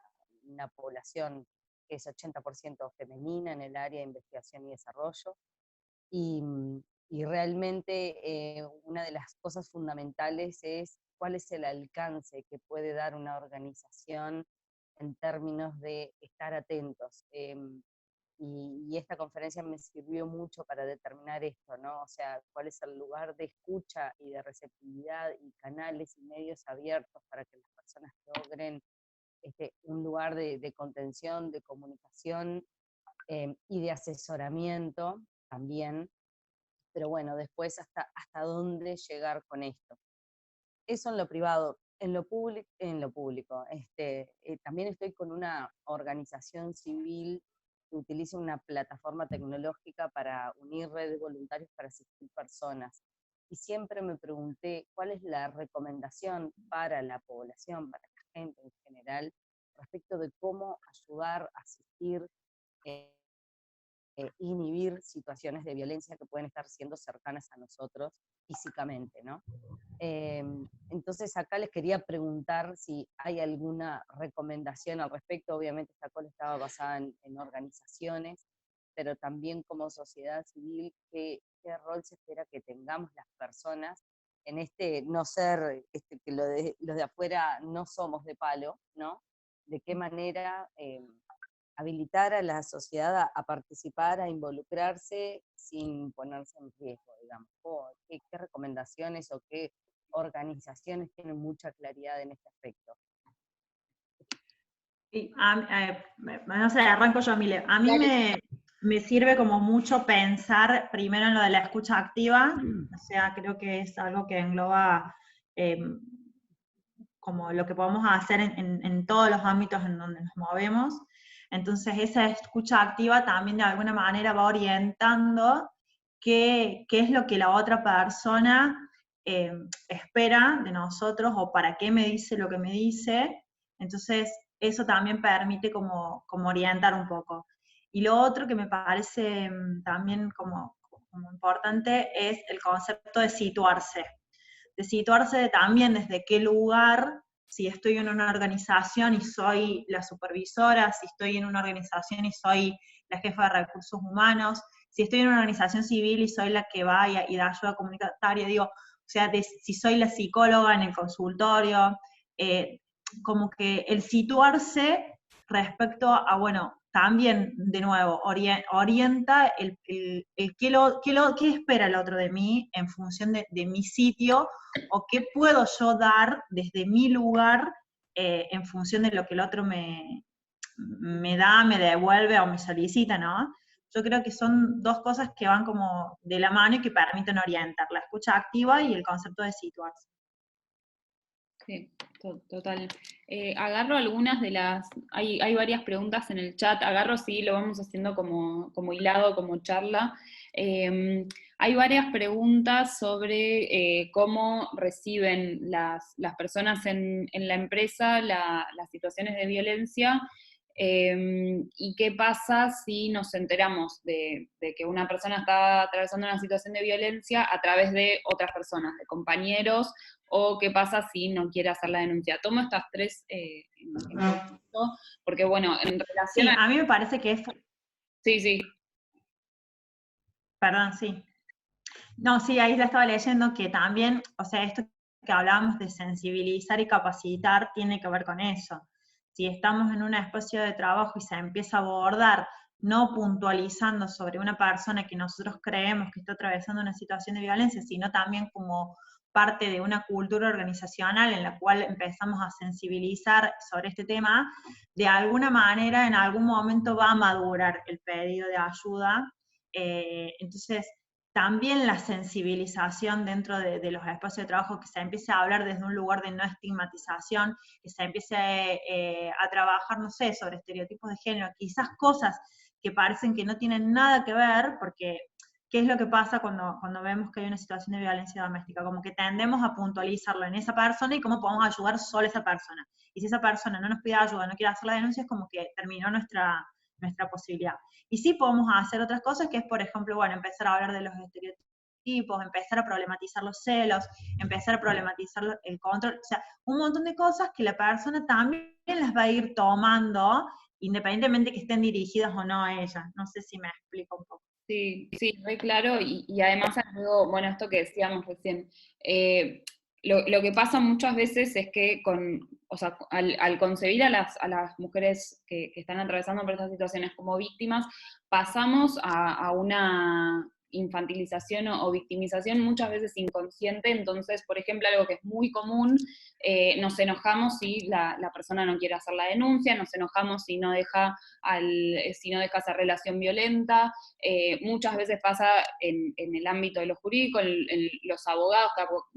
población que es 80% femenina en el área de investigación y desarrollo, y, y realmente una de las cosas fundamentales es cuál es el alcance que puede dar una organización en términos de estar atentos. Y esta conferencia me sirvió mucho para determinar esto, ¿no? O sea, cuál es el lugar de escucha y de receptividad y canales y medios abiertos para que las personas logren un lugar de contención, de comunicación y de asesoramiento también. Pero bueno, después hasta dónde llegar con esto. Eso en lo privado. En lo público. También estoy con una organización civil que utiliza una plataforma tecnológica para unir redes de voluntarios para asistir personas. Y siempre me pregunté cuál es la recomendación para la población, para la gente en general, respecto de cómo ayudar, asistir, inhibir situaciones de violencia que pueden estar siendo cercanas a nosotros físicamente, ¿no? Entonces acá les quería preguntar si hay alguna recomendación al respecto. Obviamente esta call estaba basada en organizaciones, pero también como sociedad civil, ¿qué rol se espera que tengamos las personas en no ser, que los de afuera no somos de palo, ¿no? De qué manera habilitar a la sociedad a participar, a involucrarse sin ponerse en riesgo, digamos? ¿Qué recomendaciones o qué organizaciones tienen mucha claridad en este aspecto? Sí, no sé, arranco yo, Mile. A mí me sirve como mucho pensar primero en lo de la escucha activa, o sea, creo que es algo que engloba como lo que podemos hacer en todos los ámbitos en donde nos movemos. Entonces, esa escucha activa también de alguna manera va orientando qué es lo que la otra persona espera de nosotros o para qué me dice lo que me dice. Entonces, eso también permite como orientar un poco. Y lo otro que me parece también como importante es el concepto de situarse también desde qué lugar, si estoy en una organización y soy la supervisora, si estoy en una organización y soy la jefa de recursos humanos, si estoy en una organización civil y soy la que va y da ayuda comunitaria, digo, o sea, si soy la psicóloga en el consultorio, como que el situarse respecto a, bueno, también, de nuevo, orienta el qué espera el otro de mí en función de mi sitio, o qué puedo yo dar desde mi lugar en función de lo que el otro me da, me devuelve o me solicita, ¿no? Yo creo que son dos cosas que van como de la mano y que permiten orientar, la escucha activa y el concepto de situarse. Sí, total. Agarro algunas de hay varias preguntas en el chat, agarro, sí, lo vamos haciendo como hilado, como charla. Hay varias preguntas sobre cómo reciben las personas en la empresa las situaciones de violencia. ¿Y qué pasa si nos enteramos de que una persona está atravesando una situación de violencia a través de otras personas, de compañeros, o qué pasa si no quiere hacer la denuncia? Tomo estas tres en conjunto, porque bueno, en relación Sí, a... a mí me parece que es... Sí, sí. Perdón, sí. No, sí, ahí la estaba leyendo que también, o sea, esto que hablábamos de sensibilizar y capacitar tiene que ver con eso. Si estamos en un espacio de trabajo y se empieza a abordar, no puntualizando sobre una persona que nosotros creemos que está atravesando una situación de violencia, sino también como parte de una cultura organizacional en la cual empezamos a sensibilizar sobre este tema, de alguna manera en algún momento va a madurar el pedido de ayuda. Entonces, también la sensibilización dentro de los espacios de trabajo, que se empiece a hablar desde un lugar de no estigmatización, que se empiece a trabajar, no sé, sobre estereotipos de género, quizás cosas que parecen que no tienen nada que ver, porque ¿qué es lo que pasa cuando vemos que hay una situación de violencia doméstica? Como que tendemos a puntualizarlo en esa persona y cómo podemos ayudar solo a esa persona. Y si esa persona no nos pide ayuda, no quiere hacer la denuncia, es como que terminó nuestra posibilidad. Y sí podemos hacer otras cosas, que es, por ejemplo, bueno, empezar a hablar de los estereotipos, empezar a problematizar los celos, empezar a problematizar el control, o sea, un montón de cosas que la persona también las va a ir tomando, independientemente que estén dirigidas o no a ella. No sé si me explico un poco. Sí, sí, muy claro, y además algo, bueno, esto que decíamos recién, lo que pasa muchas veces es que o sea, al concebir a las mujeres que están atravesando por estas situaciones como víctimas, pasamos a una infantilización o victimización muchas veces inconsciente. Entonces, por ejemplo, algo que es muy común, nos enojamos si la persona no quiere hacer la denuncia, nos enojamos si no deja esa relación violenta. Muchas veces pasa en el ámbito de lo jurídico, en los abogados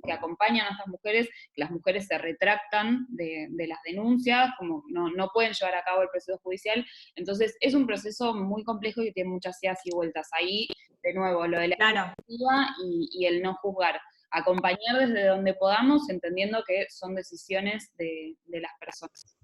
que acompañan a estas mujeres, que las mujeres se retractan de las denuncias, como no pueden llevar a cabo el proceso judicial. Entonces es un proceso muy complejo y tiene muchas idas y vueltas. Ahí, de nuevo, lo de la perspectiva y el no juzgar. Acompañar desde donde podamos, entendiendo que son decisiones de las personas.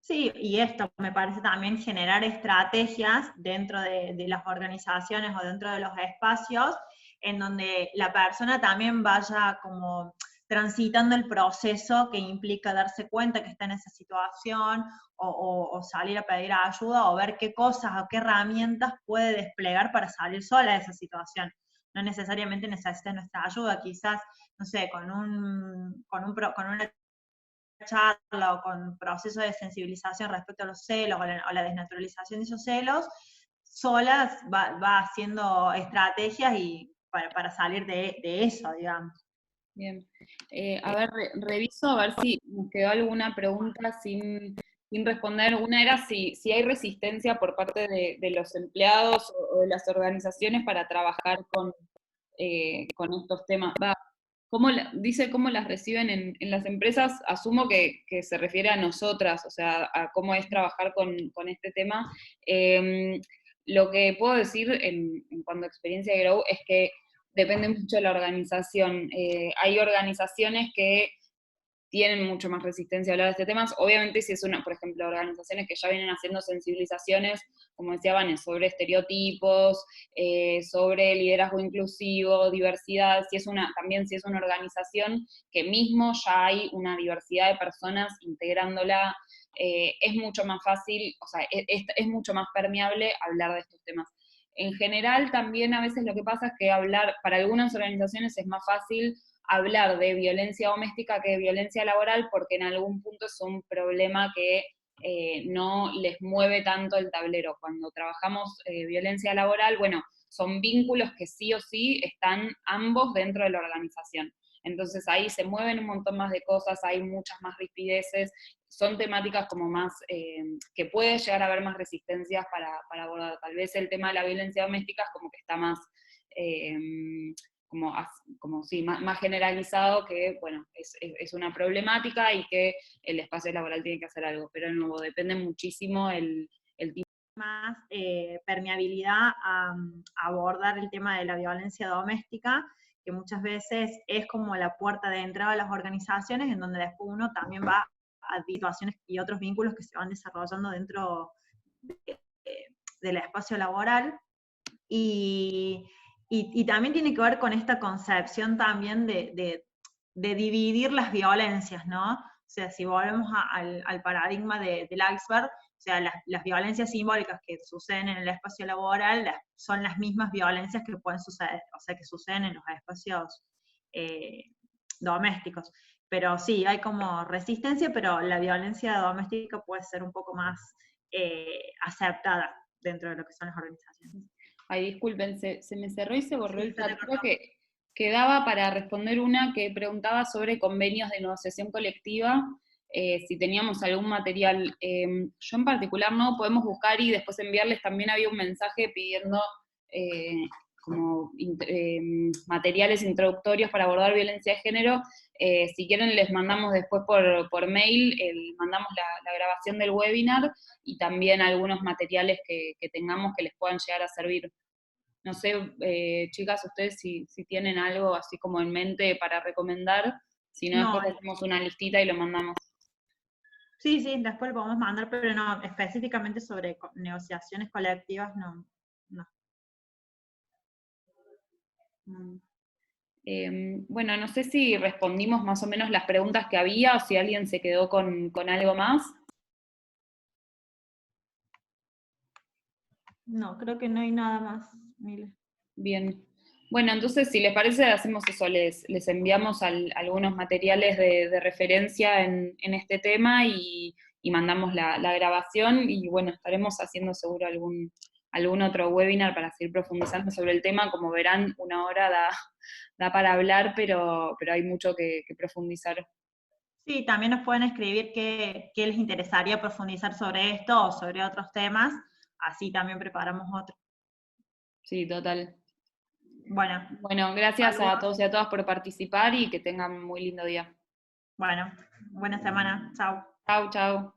Sí, y esto me parece también generar estrategias dentro de las organizaciones o dentro de los espacios en donde la persona también vaya como transitando el proceso que implica darse cuenta que está en esa situación o salir a pedir ayuda o ver qué cosas o qué herramientas puede desplegar para salir sola de esa situación. No necesariamente necesita nuestra ayuda, quizás, no sé, con una charla o con procesos de sensibilización respecto a los celos o la desnaturalización de esos celos, solas va haciendo estrategias y para salir de eso, digamos. Bien. A ver, reviso a ver si nos quedó alguna pregunta sin responder. Una era si hay resistencia por parte de los empleados o de las organizaciones para trabajar con estos temas. Dice cómo las reciben en las empresas, asumo que se refiere a nosotras, o sea, a cómo es trabajar con este tema. Lo que puedo decir en cuanto a experiencia de Grow es que depende mucho de la organización. Hay organizaciones que tienen mucho más resistencia a hablar de este tema. Obviamente si es por ejemplo, organizaciones que ya vienen haciendo sensibilizaciones, como decía Vanessa, sobre estereotipos, sobre liderazgo inclusivo, diversidad, también si es una organización que mismo ya hay una diversidad de personas integrándola, es mucho más fácil, o sea, es mucho más permeable hablar de estos temas. En general, también a veces lo que pasa es que para algunas organizaciones es más fácil hablar de violencia doméstica que de violencia laboral, porque en algún punto es un problema que no les mueve tanto el tablero. Cuando trabajamos violencia laboral, bueno, son vínculos que sí o sí están ambos dentro de la organización. Entonces ahí se mueven un montón más de cosas, hay muchas más rispideces, son temáticas como más, que puede llegar a haber más resistencias para abordar. Tal vez el tema de la violencia doméstica es como que está más, más generalizado, que, bueno, es una problemática y que el espacio laboral tiene que hacer algo, pero de nuevo, depende muchísimo el tipo. Más permeabilidad a abordar el tema de la violencia doméstica, que muchas veces es como la puerta de entrada a las organizaciones, en donde después uno también va a situaciones y otros vínculos que se van desarrollando dentro del espacio laboral. Y también tiene que ver con esta concepción también de dividir las violencias, ¿no? O sea, si volvemos al paradigma del iceberg, o sea, las violencias simbólicas que suceden en el espacio laboral son las mismas violencias que pueden suceder, o sea, que suceden en los espacios domésticos. Pero sí, hay como resistencia, pero la violencia doméstica puede ser un poco más aceptada dentro de lo que son las organizaciones. Ay, disculpen, se me cerró y se borró Sí, el se te chat. cortó. Creo que quedaba para responder una que preguntaba sobre convenios de negociación colectiva, si teníamos algún material. Yo en particular no, podemos buscar y después enviarles. También había un mensaje pidiendo como materiales introductorios para abordar violencia de género. Si quieren les mandamos después por mail, mandamos la grabación del webinar y también algunos materiales que tengamos que les puedan llegar a servir. No sé, chicas, ustedes si tienen algo así como en mente para recomendar, si no No, después hacemos una listita y lo mandamos. sí, después lo podemos mandar, pero no, específicamente sobre negociaciones colectivas, no. Bueno, no sé si respondimos más o menos las preguntas que había o si alguien se quedó con algo más. No, creo que no hay nada más, Mile. Bien. Bueno, entonces, si les parece, hacemos eso, les enviamos algunos materiales de referencia en este tema y mandamos la grabación y bueno, estaremos haciendo seguro algún otro webinar para seguir profundizando sobre el tema. Como verán, 1 hora da para hablar, pero hay mucho que profundizar. Sí, también nos pueden escribir qué les interesaría profundizar sobre esto o sobre otros temas, así también preparamos otro. Sí, total. Bueno, Bueno, gracias a todos y a todas por participar y que tengan muy lindo día. bueno, buena semana, chao. Chau, chau.